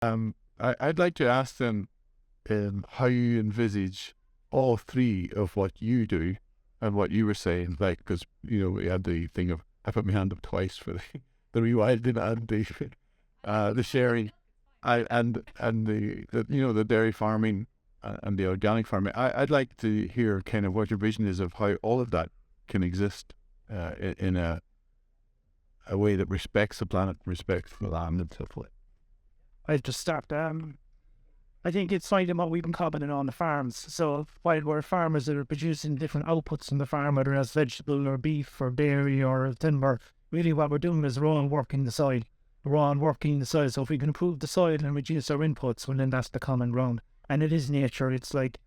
I'd like to ask them how you envisage all three of what you do and what you were saying, like, because, we had the thing of, I put my hand up twice for the rewilding and the sharing, and the dairy farming and the organic farming. I'd like to hear kind of what your vision is of how all of that can exist in a way that respects the planet, respects the land and so forth. I'll just start. I think it's finding what we've been commenting on the farms. So while we're farmers that are producing different outputs in the farm, whether it's vegetable or beef or dairy or timber, really what we're doing is we're all working the soil. We're all working the soil. So if we can improve the soil and reduce our inputs, well, then that's the common ground. And it is nature. It's like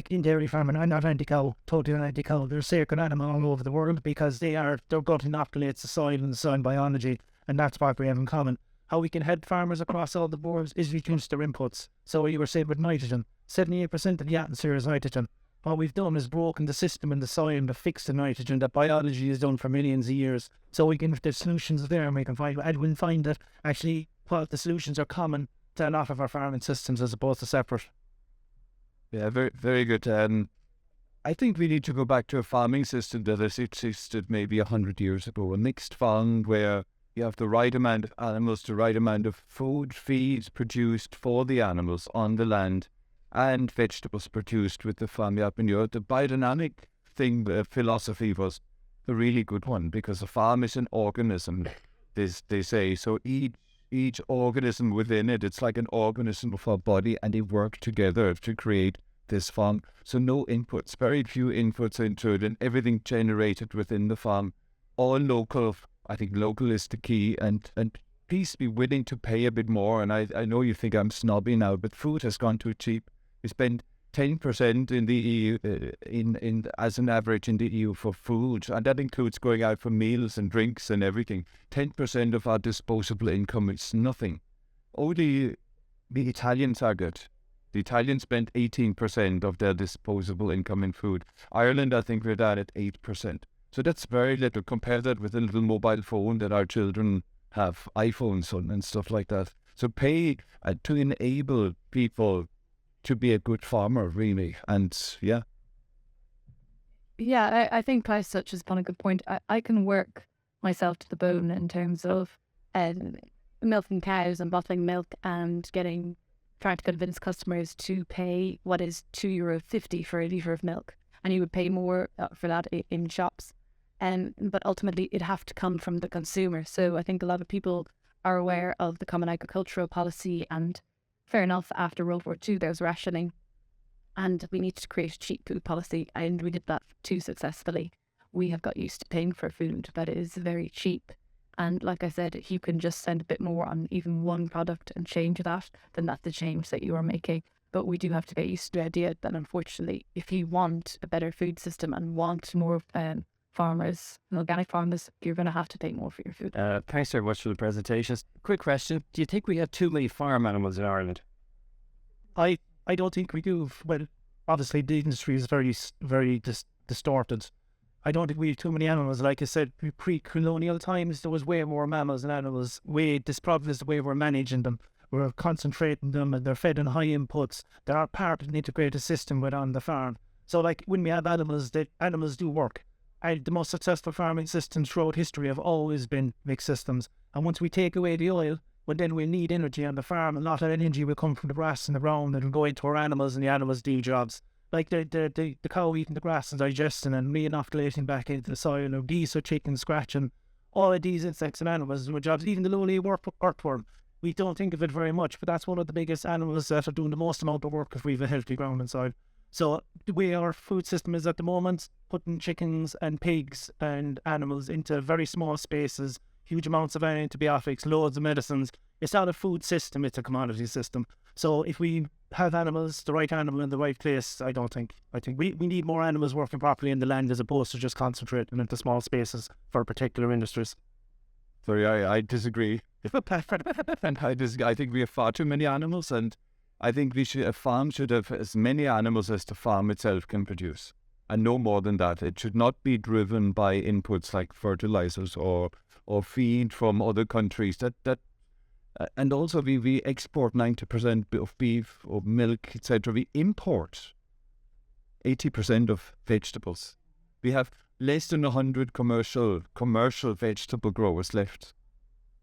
in dairy farming, I'm not anti-cow, totally anti-cow. There's sacred animal all over the world because their gut inoculates the soil and the soil biology, and that's what we have in common. How we can help farmers across all the boards is reduce their inputs. So you were saying with nitrogen, 78% of the atmosphere is nitrogen. What we've done is broken the system in the soil to fix the nitrogen that biology has done for millions of years. So we can, if there's solutions there, and we can find that actually what the solutions are common to a lot of our farming systems as opposed to separate. Yeah, very, very good. I think we need to go back to a farming system that has existed maybe 100 years ago, a mixed farm where you have the right amount of animals, the right amount of food, feed produced for the animals on the land, and vegetables produced with the farm manure. The biodynamic thing, the philosophy was a really good one because a farm is an organism, they say. So each organism within it, it's like an organism of our body, and they work together to create this farm. So no inputs, very few inputs into it, and everything generated within the farm, all local. I think local is the key, and please be willing to pay a bit more. And I know you think I'm snobby now, but food has gone too cheap. We spend 10% in the EU, as an average in the EU for food, and that includes going out for meals and drinks and everything. 10% of our disposable income is nothing. Only the Italians are good. The Italians spend 18% of their disposable income in food. Ireland, I think we're down at 8%. So that's very little. Compare that with a little mobile phone that our children have, iPhones on and stuff like that. So pay to enable people to be a good farmer, really. And yeah. Yeah, I think Klaus touches upon a good point. I can work myself to the bone in terms of milking cows and bottling milk and trying to convince customers to pay what is €2.50 for a litre of milk. And you would pay more for that in shops. But ultimately, it'd have to come from the consumer. So I think a lot of people are aware of the Common Agricultural Policy, and fair enough, after World War II, there was rationing, and we needed to create a cheap food policy, and we did that too successfully. We have got used to paying for food that is very cheap. And like I said, if you can just spend a bit more on even one product and change that, then that's the change that you are making. But we do have to get used to the idea that, unfortunately, if you want a better food system and want more farmers, organic farmers, you're going to have to pay more for your food. Thanks very much for the presentations. Quick question. Do you think we have too many farm animals in Ireland? I don't think we do. Well, obviously the industry is very, very distorted. I don't think we have too many animals. Like I said, pre-colonial times, there was way more mammals than animals. This problem is the way we're managing them. We're concentrating them, and they're fed on high inputs. They are part of an integrated system within the farm. So like when we have animals, animals do work. The most successful farming systems throughout history have always been mixed systems. And once we take away the oil, well, then we'll need energy on the farm. A lot of that energy will come from the grass and the ground. It'll go into our animals, and the animals do jobs. Like the cow eating the grass and digesting and re-inoculating back into the soil, or geese or chickens scratching. All of these insects and animals do jobs. Even the lowly earthworm. We don't think of it very much, but that's one of the biggest animals that are doing the most amount of work if we have a healthy ground and soil. So the way our food system is at the moment, putting chickens and pigs and animals into very small spaces, huge amounts of antibiotics, loads of medicines. It's not a food system, it's a commodity system. So if we have animals, the right animal in the right place, I think we need more animals working properly in the land as opposed to just concentrating into small spaces for particular industries. Sorry, I disagree. I think we have far too many animals, and I think a farm should have as many animals as the farm itself can produce, and no more than that. It should not be driven by inputs like fertilizers or feed from other countries. That And also we export 90% of beef or milk, etc. We import 80% of vegetables. We have less than 100 commercial vegetable growers left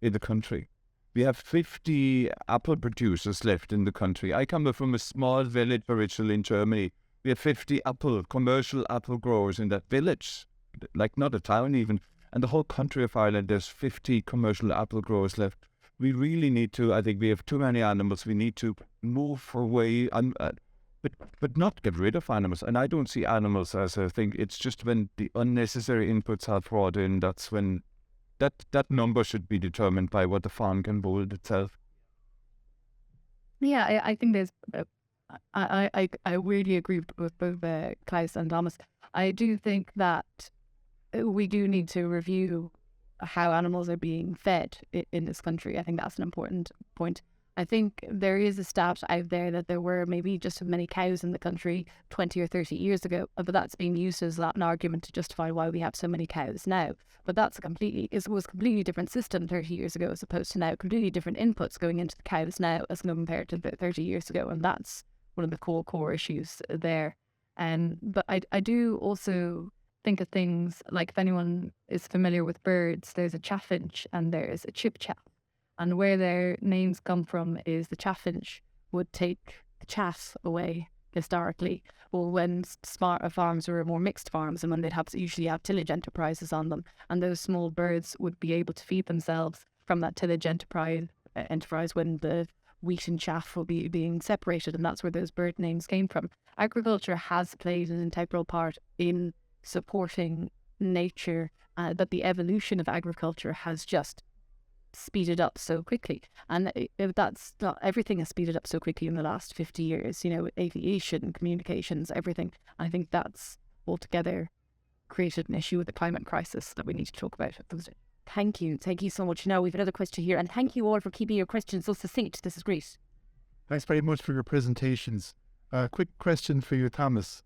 in the country. We have 50 apple producers left in the country. I come from a small village originally in Germany. We have 50 commercial apple growers in that village, like not a town even. And the whole country of Ireland, there's 50 commercial apple growers left. We really need to, I think we have too many animals. We need to move away, but not get rid of animals. And I don't see animals as a thing. It's just when the unnecessary inputs are brought in, that's when that number should be determined by what the farm can hold itself. Yeah, I think there's. I really agree with both Klaus and Thomas. I do think that we do need to review how animals are being fed in this country. I think that's an important point. I think there is a stat out there that there were maybe just as many cows in the country 20 or 30 years ago, but that's being used as an argument to justify why we have so many cows now. But that's it was a completely different system 30 years ago as opposed to now, completely different inputs going into the cows now as compared to 30 years ago. And that's one of the core issues there. But I do also think of things like, if anyone is familiar with birds, there's a chaffinch and there's a chipchap. And where their names come from is the chaffinch would take the chaff away historically. Well, when smarter farms were more mixed farms, and when they'd usually have tillage enterprises on them, and those small birds would be able to feed themselves from that tillage enterprise when the wheat and chaff will be being separated, and that's where those bird names came from. Agriculture has played an integral part in supporting nature, but the evolution of agriculture has just speeded up so quickly. And that's not everything has speeded up so quickly in the last 50 years, aviation, communications, everything. I think that's altogether created an issue with the climate crisis that we need to talk about. Thank you so much. Now we've another question here, and thank you all for keeping your questions so succinct. This is great. Thanks very much for your presentations. Quick question for you, Thomas.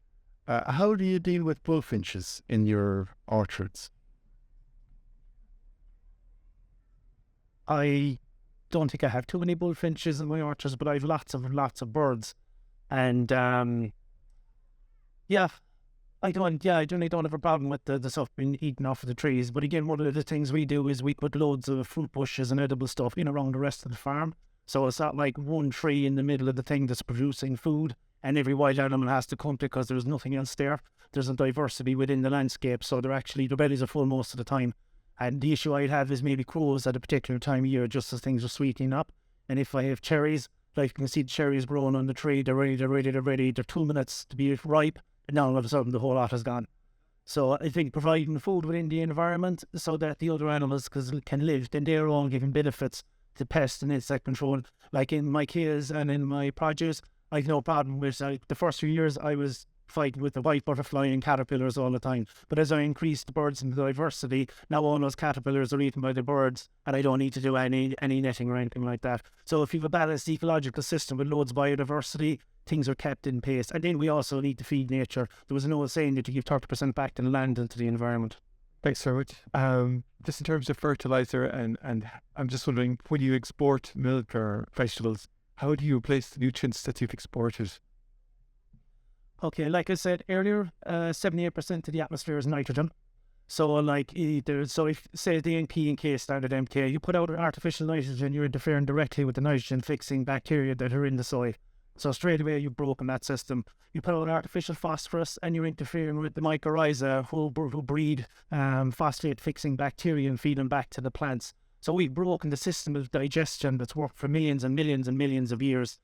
How do you deal with bullfinches in your orchards? I don't think I have too many bullfinches in my orchards, but I have lots of birds. And I don't have a problem with the stuff being eaten off of the trees. But again, one of the things we do is we put loads of fruit bushes and edible stuff in around the rest of the farm. So it's not like one tree in the middle of the thing that's producing food and every wild animal has to come because there's nothing else there. There's a diversity within the landscape, so their bellies are full most of the time. And the issue I'd have is maybe crows at a particular time of year, just as things are sweetening up. And if I have cherries, like you can see the cherries growing on the tree, they're ready. They're 2 minutes to be ripe, and now all of a sudden the whole lot is gone. So I think providing food within the environment so that the other animals can live, then they're all giving benefits to pest and insect control. Like in my kales and in my produce, I've no problem with the first few years I was fighting with the white butterfly and caterpillars all the time. But as I increase the birds and the diversity, now all those caterpillars are eaten by the birds, and I don't need to do any netting or anything like that. So if you have a balanced ecological system with loads of biodiversity, things are kept in pace. And then we also need to feed nature. There was an old saying that you give 30% back to the land and to the environment. Thanks so much. Just in terms of fertilizer, and I'm just wondering, when you export milk or vegetables, how do you replace the nutrients that you've exported? Okay, like I said earlier, 78% of the atmosphere is nitrogen. So if say the NP and K standard MK, you put out artificial nitrogen, you're interfering directly with the nitrogen fixing bacteria that are in the soil. So straight away you've broken that system. You put out artificial phosphorus and you're interfering with the mycorrhiza who breed phosphate fixing bacteria and feed them back to the plants. So we've broken the system of digestion that's worked for millions and millions and millions of years.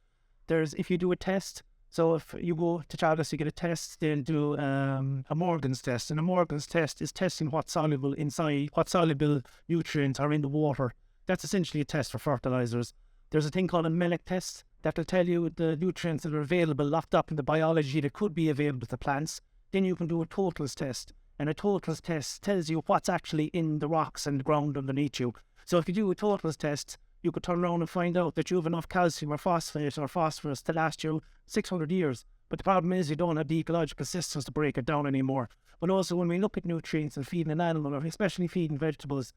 If you do a test, so if you go to Charles, you get a test, they'll do a Morgan's test. And a Morgan's test is testing what's soluble inside, what soluble nutrients are in the water. That's essentially a test for fertilizers. There's a thing called a Mellick test that will tell you the nutrients that are available, locked up in the biology that could be available to plants. Then you can do a totals test. And a totals test tells you what's actually in the rocks and the ground underneath you. So if you do a totals test, you could turn around and find out that you have enough calcium or phosphate or phosphorus to last you 600 years. But the problem is you don't have the ecological systems to break it down anymore. But also when we look at nutrients and feeding an animal, or especially feeding vegetables,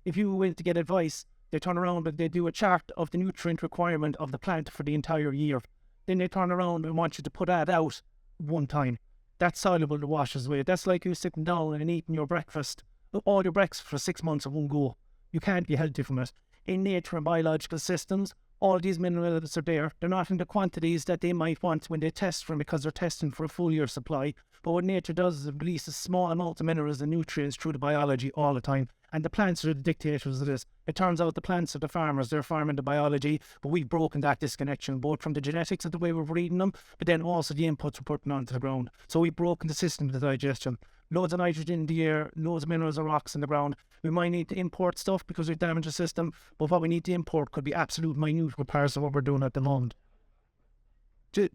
if you went to get advice, They turn around and they do a chart of the nutrient requirement of the plant for the entire year. Then they turn around and want you to put that out one time. That's soluble to washes away. That's like you sitting down and eating your breakfast, all your breakfast for 6 months in one go. You can't be healthy from it. In nature and biological systems, all these minerals are there. They're not in the quantities that they might want when they test for them, because they're testing for a full year supply. But what nature does is it releases small amounts of minerals and nutrients through the biology all the time. And the plants are the dictators of this. It turns out the plants are the farmers. They're farming the biology, but we've broken that disconnection, both from the genetics of the way we're breeding them, but then also the inputs we're putting onto the ground. So we've broken the system of the digestion. Loads of nitrogen in the air, loads of minerals and rocks in the ground. We might need to import stuff because we've damaged the system, but what we need to import could be absolute minute parts of what we're doing at the moment.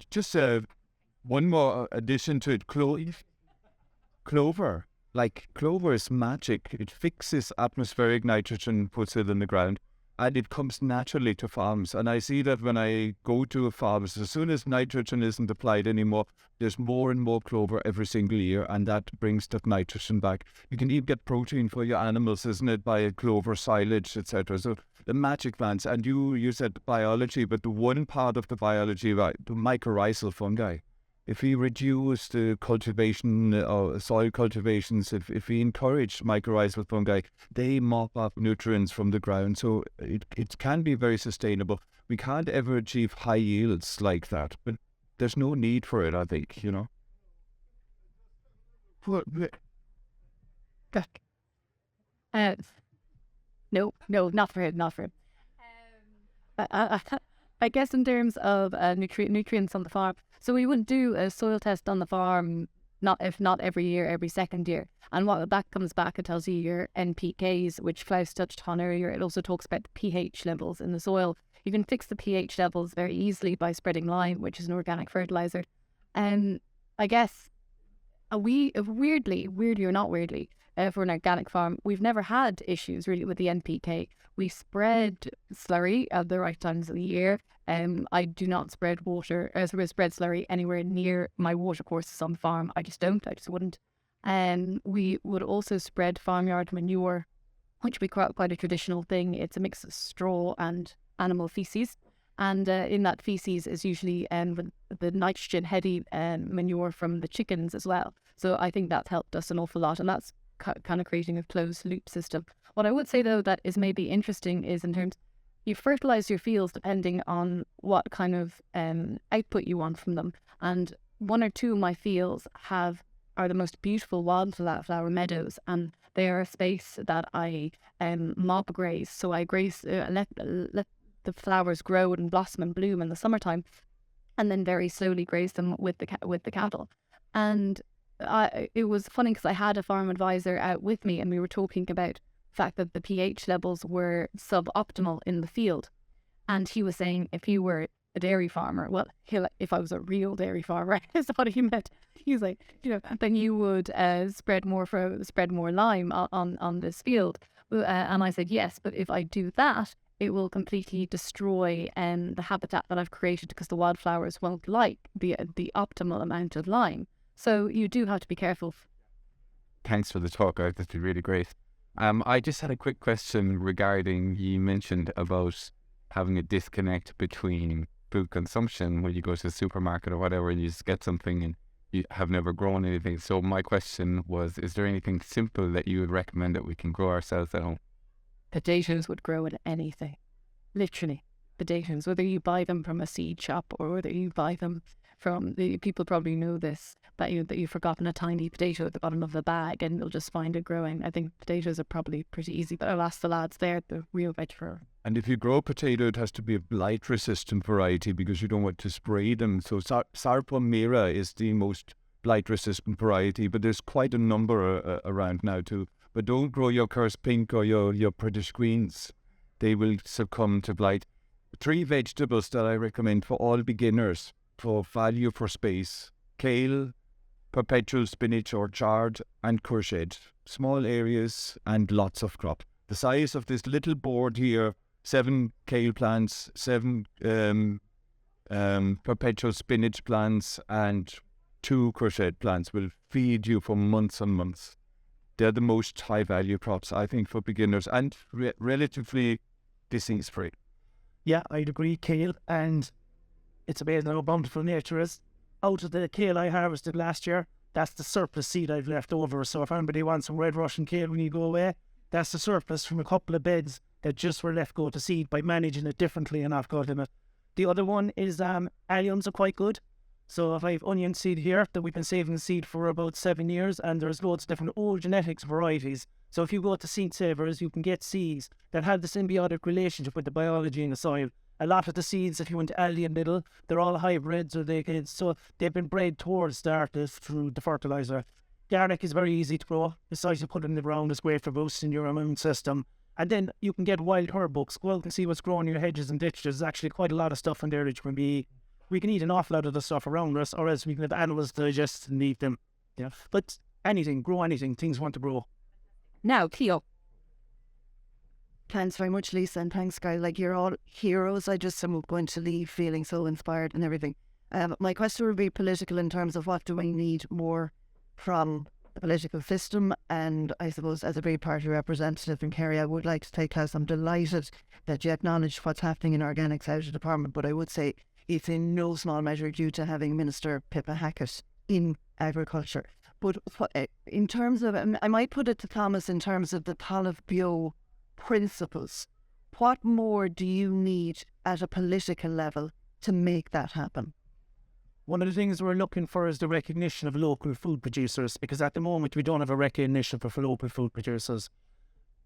Just one more addition to it. Clover. Like, clover is magic. It fixes atmospheric nitrogen, puts it in the ground, and it comes naturally to farms. And I see that when I go to a farm, as soon as nitrogen isn't applied anymore, there's more and more clover every single year, and that brings that nitrogen back. You can even get protein for your animals, isn't it, by clover silage, etc. So the magic plants, and you said biology, but the one part of the biology, right, the mycorrhizal fungi. If we reduce the cultivation or soil cultivations, if we encourage mycorrhizal fungi, they mop up nutrients from the ground. So it can be very sustainable. We can't ever achieve high yields like that, but there's no need for it, I think, you know. No, not for him. I guess in terms of nutrients on the farm, so we would do a soil test on the farm, not every year, every second year. And what that comes back, it tells you your NPKs, which Klaus touched on earlier. It also talks about the pH levels in the soil. You can fix the pH levels very easily by spreading lime, which is an organic fertilizer. And I guess weirdly or not weirdly, for an organic farm, we've never had issues really with the NPK. We spread slurry at the right times of the year. I do not spread spread slurry anywhere near my water courses on the farm. I just wouldn't. We would also spread farmyard manure, which would be quite a traditional thing. It's a mix of straw and animal feces. And in that feces is usually the nitrogen heavy manure from the chickens as well. So I think that's helped us an awful lot. And that's kind of creating a closed loop system. What I would say though that is maybe interesting is in terms, you fertilize your fields depending on what kind of output you want from them. And one or two of my fields are the most beautiful wildflower meadows, and they are a space that I mob graze. So I graze, let the flowers grow and blossom and bloom in the summertime, and then very slowly graze them with the cattle. And it was funny because I had a farm advisor out with me, and we were talking about the fact that the pH levels were suboptimal in the field. And he was saying, if you were a dairy farmer, well, if I was a real dairy farmer, is what he meant. He was like, then you would spread more lime on this field. And I said, yes, but if I do that, it will completely destroy the habitat that I've created, because the wildflowers won't like the optimal amount of lime. So you do have to be careful. Thanks for the talk. That's been really great. I just had a quick question regarding, you mentioned about having a disconnect between food consumption when you go to the supermarket or whatever and you just get something and you have never grown anything. So my question was, is there anything simple that you would recommend that we can grow ourselves at home? Potatoes would grow in anything. Literally. Potatoes, whether you buy them from a seed shop or whether you buy them from people probably know this, that you've forgotten a tiny potato at the bottom of the bag and you'll just find it growing. I think potatoes are probably pretty easy, but I'll ask the lads there, the real veg grower. And if you grow a potato, it has to be a blight-resistant variety because you don't want to spray them. So Sarpom Mira is the most blight-resistant variety, but there's quite a number around now too. But don't grow your Curse Pink or your British Greens. They will succumb to blight. 3 vegetables that I recommend for all beginners for value for space: kale, perpetual spinach or chard, and courgette. Small areas and lots of crop. The size of this little board here, 7 kale plants, 7 perpetual spinach plants, and 2 courgette plants will feed you for months and months. They're the most high value crops, I think, for beginners, and relatively disease-free. Yeah, I'd agree, kale, and it's amazing how bountiful nature is. Out of the kale I harvested last year, that's the surplus seed I've left over. So if anybody wants some red Russian kale when you go away, that's the surplus from a couple of beds that just were left go to seed by managing it differently and not cutting it. The other one is alliums are quite good. So if I have onion seed here that we've been saving seed for about 7 years, and there's loads of different old genetics varieties. So if you go to Seed Savers, you can get seeds that have the symbiotic relationship with the biology in the soil. A lot of the seeds, if you went to Aldi and Lidl, they're all hybrids, or so they've been bred towards the artist through the fertilizer. Garlic is very easy to grow. Besides, you put it in the ground, it's great for boosting your immune system. And then you can get wild herb books. Go out and see what's growing in your hedges and ditches. There's actually quite a lot of stuff in there that you can be. We can eat an awful lot of the stuff around us, or else we can have animals digest and eat them. Yeah. But anything, grow anything, things want to grow. Now, Cleo. Thanks very much, Lisa, and thanks, Guy. Like, you're all heroes. I just am going to leave feeling so inspired and everything. My question would be political in terms of what do we need more from the political system, and I suppose as a Green Party representative in Kerry, I would like to take Klaus. I'm delighted that you acknowledge what's happening in organics out of Parliament, but I would say it's in no small measure due to having Minister Pippa Hackett in agriculture. But in terms of, I might put it to Thomas in terms of the Talamh Bio principles, what more do you need at a political level to make that happen? One of the things we're looking for is the recognition of local food producers, because at the moment we don't have a recognition for local food producers.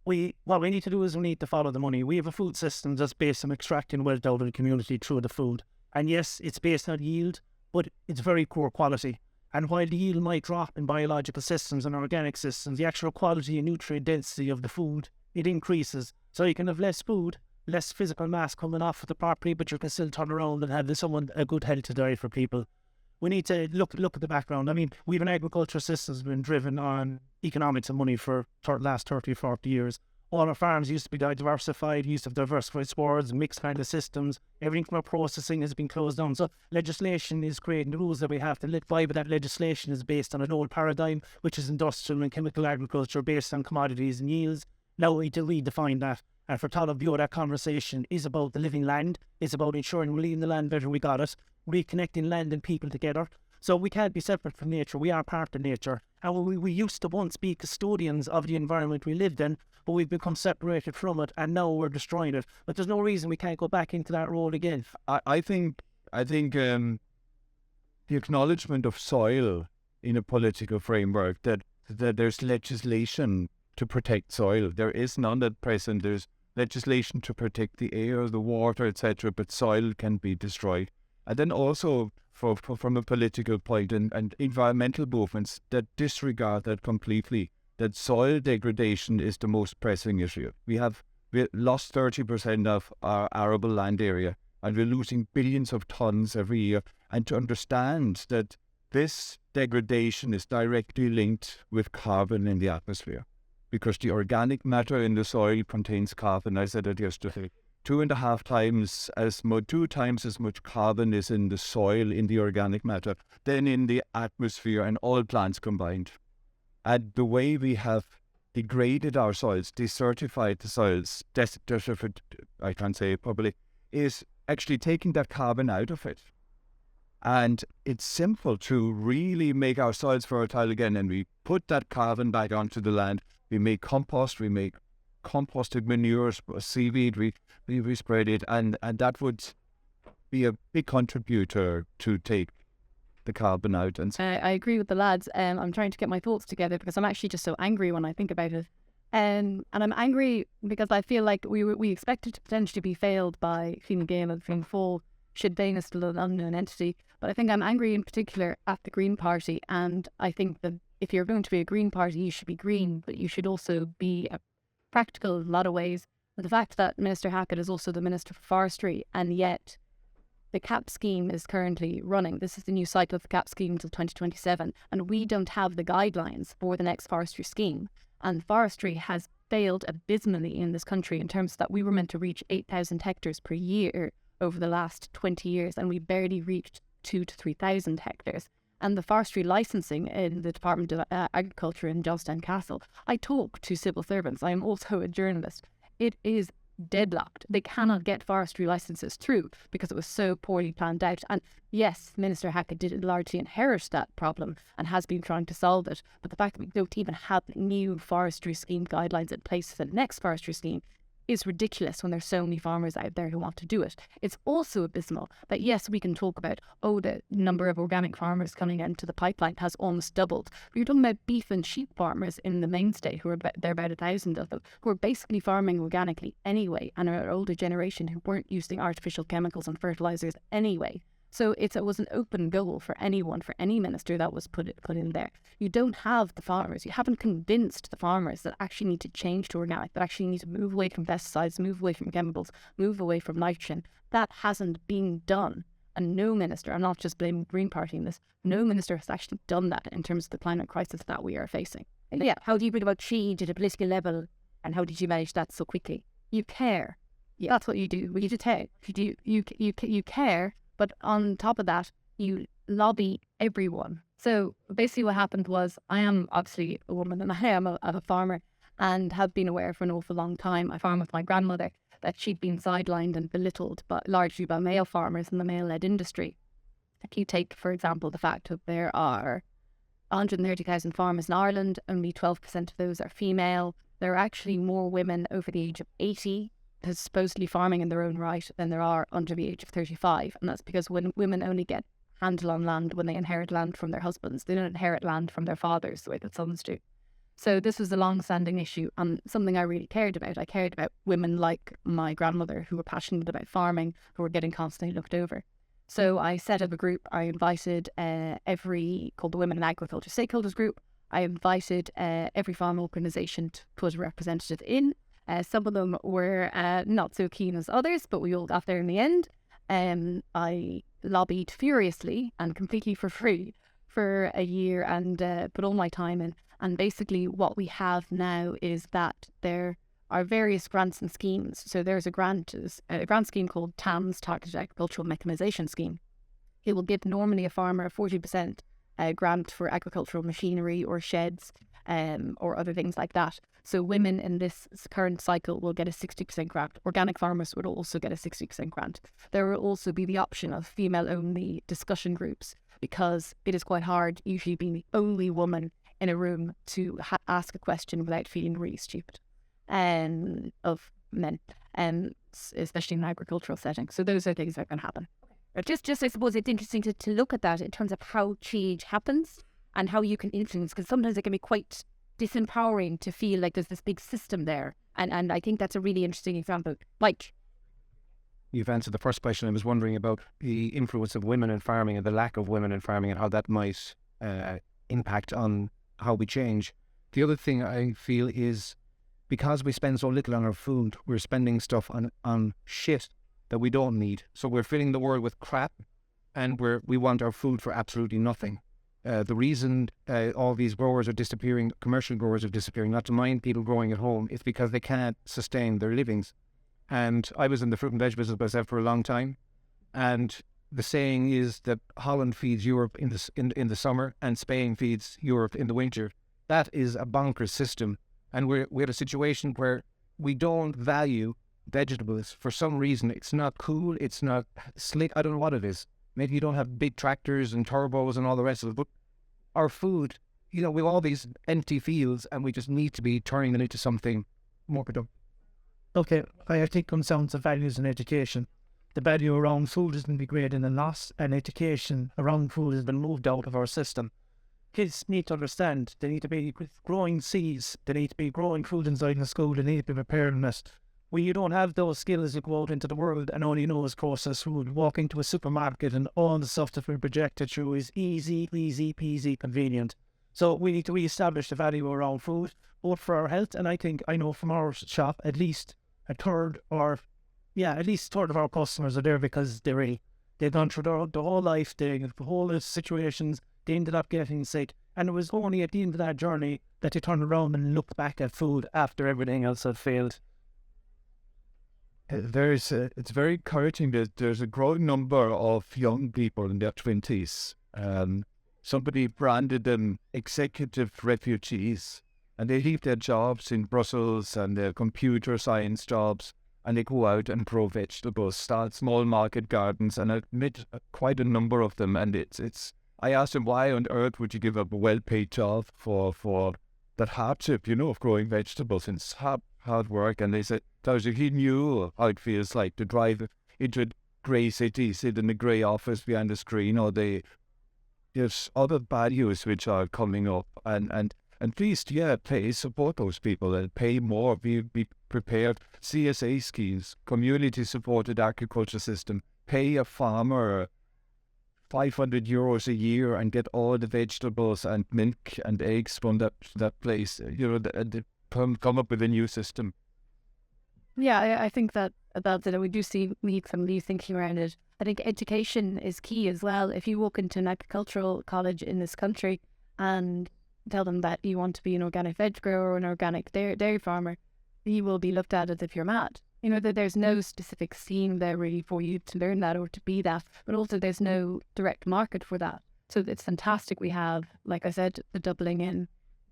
What we need to do is we need to follow the money. We have a food system that's based on extracting wealth out of the community through the food. And yes, it's based on yield, but it's very poor quality. And while the yield might drop in biological systems and organic systems, the actual quality and nutrient density of the food, it increases. So you can have less food, less physical mass coming off of the property, but you can still turn around and have a good healthy diet for people. We need to look at the background. I mean, we have an agriculture system that's been driven on economics and money for the last 30, 40 years. All our farms used to be diversified, used to have diversified swards, mixed kind of systems. Everything from our processing has been closed down. So legislation is creating the rules that we have to live by, but that legislation is based on an old paradigm, which is industrial and chemical agriculture based on commodities and yields. Now we need to redefine that. And for Talamh Bio, that conversation is about the living land. It's about ensuring we're leaving the land better we got it, reconnecting land and people together. So we can't be separate from nature. We are part of nature. And we used to once be custodians of the environment we lived in, but we've become separated from it, and now we're destroying it. But there's no reason we can't go back into that role again. I think the acknowledgement of soil in a political framework, that there's legislation to protect soil. There is none at present. There's legislation to protect the air, the water, etc., but soil can be destroyed. And then also from a political point and environmental movements that disregard that completely, that soil degradation is the most pressing issue. We lost 30% of our arable land area, and we're losing billions of tons every year. And to understand that this degradation is directly linked with carbon in the atmosphere, because the organic matter in the soil contains carbon. I said it yesterday. 2.5 times as much, 2 times as much carbon is in the soil, in the organic matter, than in the atmosphere and all plants combined. And the way we have degraded our soils, desertified the soils, I can't say it properly, is actually taking that carbon out of it. And it's simple to really make our soils fertile again, and we put that carbon back onto the land. We make compost, we make composted manures, seaweed, we spread it, and that would be a big contributor to take the carbon out. And I agree with the lads. I'm trying to get my thoughts together because I'm actually just so angry when I think about it. And I'm angry because I feel like we expected to potentially be failed by Fine Gael and Fianna Fáil, should Dáin is still an unknown entity. But I think I'm angry in particular at the Green Party, and I think that if you're going to be a Green Party, you should be green, but you should also be practical in a lot of ways. And the fact that Minister Hackett is also the Minister for Forestry, and yet the CAP scheme is currently running. This is the new cycle of the CAP scheme until 2027, and we don't have the guidelines for the next forestry scheme. And forestry has failed abysmally in this country in terms that we were meant to reach 8,000 hectares per year over the last 20 years, and we barely reached 2,000 to 3,000 hectares. And the forestry licensing in the Department of Agriculture in Johnstown Castle, I talk to civil servants. I am also a journalist. It is deadlocked. They cannot get forestry licenses through because it was so poorly planned out. And yes, Minister Hackett did largely inherit that problem and has been trying to solve it. But the fact that we don't even have new forestry scheme guidelines in place for the next forestry scheme is ridiculous when there's so many farmers out there who want to do it. It's also abysmal that, yes, we can talk about, the number of organic farmers coming into the pipeline has almost doubled. But you're talking about beef and sheep farmers in the mainstay, there are about 1,000 of them, who are basically farming organically anyway, and are an older generation who weren't using artificial chemicals and fertilizers anyway. So it was an open goal for anyone, for any minister that was put in there. You don't have the farmers. You haven't convinced the farmers that actually need to change to organic, that actually need to move away from pesticides, move away from chemicals, move away from nitrogen. That hasn't been done. And no minister, I'm not just blaming the Green Party in this, no minister has actually done that in terms of the climate crisis that we are facing. And yeah, how do you bring about change at a political level, and how did you manage that so quickly? You care. Yeah, that's what you do. You just care. You care. But on top of that, you lobby everyone. So basically what happened was, I am obviously a woman and I am a farmer and have been aware for an awful long time. I farm with my grandmother, that she'd been sidelined and belittled, but largely by male farmers in the male-led industry. If you take, for example, the fact that there are 130,000 farmers in Ireland, only 12% of those are female. There are actually more women over the age of 80 who's supposedly farming in their own right than there are under the age of 35. And that's because when women only get handle on land when they inherit land from their husbands. They don't inherit land from their fathers the way that sons do. So this was a long-standing issue and something I really cared about. I cared about women like my grandmother who were passionate about farming, who were getting constantly looked over. So I set up a group. I invited called the Women in Agriculture Stakeholders Group. I invited every farm organisation to put a representative in. Some of them were not so keen as others, but we all got there in the end. I lobbied furiously and completely for free for a year and put all my time in. And basically what we have now is that there are various grants and schemes. So there's a grant scheme called TAMS, Targeted Agricultural Mechanisation Scheme. It will give normally a farmer a 40% grant for agricultural machinery or sheds or other things like that. So women in this current cycle will get a 60% grant. Organic farmers would also get a 60% grant. There will also be the option of female-only discussion groups because it is quite hard, usually being the only woman in a room, to ask a question without feeling really stupid of men, especially in an agricultural setting. So those are things that can happen. Just I suppose it's interesting to look at that in terms of how change happens and how you can influence, because sometimes it can be quite disempowering to feel like there's this big system there. And I think that's a really interesting example. Like, you've answered the first question. I was wondering about the influence of women in farming and the lack of women in farming and how that might impact on how we change. The other thing I feel is because we spend so little on our food, we're spending stuff on shit that we don't need. So we're filling the world with crap and we want our food for absolutely nothing. The reason all these growers are disappearing, commercial growers are disappearing, not to mind people growing at home, it's because they can't sustain their livings. And I was in the fruit and veg business myself for a long time. And the saying is that Holland feeds Europe in the summer and Spain feeds Europe in the winter. That is a bonkers system. And we're at a situation where we don't value vegetables. For some reason, it's not cool, it's not slick, I don't know what it is. Maybe you don't have big tractors and turbos and all the rest of it, but our food, we have all these empty fields and we just need to be turning them into something more productive. Okay, I think it comes down to values and education. The value around food is going to be great in the loss, and education around food has been moved out of our system. Kids need to understand, they need to be growing seeds, they need to be growing food inside the school, they need to be preparing it. When you don't have those skills, you go out into the world and all you know is processed food. Walk into a supermarket and all the stuff that we're projected through is easy, peasy, convenient. So we need to re-establish the value around food, both for our health, and I know from our shop, at least a third of our customers are there because they've gone through their whole life, the whole situations, they ended up getting sick. And it was only at the end of that journey that they turned around and looked back at food after everything else had failed. It's very encouraging that there's a growing number of young people in their 20s. Somebody branded them executive refugees, and they leave their jobs in Brussels and their computer science jobs, and they go out and grow vegetables, start small market gardens, and I've met quite a number of them. And it's. I asked them, why on earth would you give up a well-paid job for that hardship, of growing vegetables? And it's hard work. And they said, he knew how it feels like to drive into a grey city, sit in a grey office behind a screen, or there's other values which are coming up. And please, support those people and pay more, be prepared. CSA schemes, community-supported agriculture system, pay a farmer €500 a year and get all the vegetables and milk and eggs from that place. And come up with a new system. Yeah, I think that we do need some new thinking around it. I think education is key as well. If you walk into an agricultural college in this country and tell them that you want to be an organic veg grower or an organic dairy farmer, you will be looked at as if you're mad. That there's no specific scheme there really for you to learn that or to be that, but also there's no direct market for that. So it's fantastic we have, like I said, the doubling in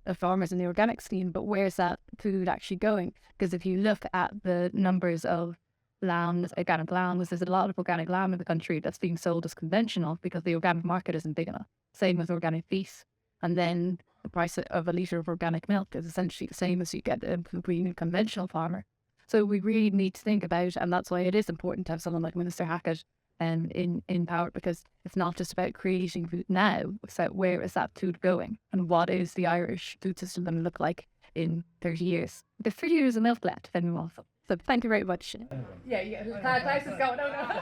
of farmers in the organic scheme, but where's that food actually going? Because if you look at the numbers of lambs, organic lambs, there's a lot of organic lamb in the country that's being sold as conventional because the organic market isn't big enough. Same with organic beef. And then the price of a litre of organic milk is essentially the same as you get a green conventional farmer. So we really need to think about, and that's why it is important to have someone like Minister Hackett in power, because it's not just about creating food now, it's about where is that food going and what is the Irish food system going to look like in 30 years. There's 30 years of milk left if anyone wants them. So thank you very much. Yeah. Klaus is going. No.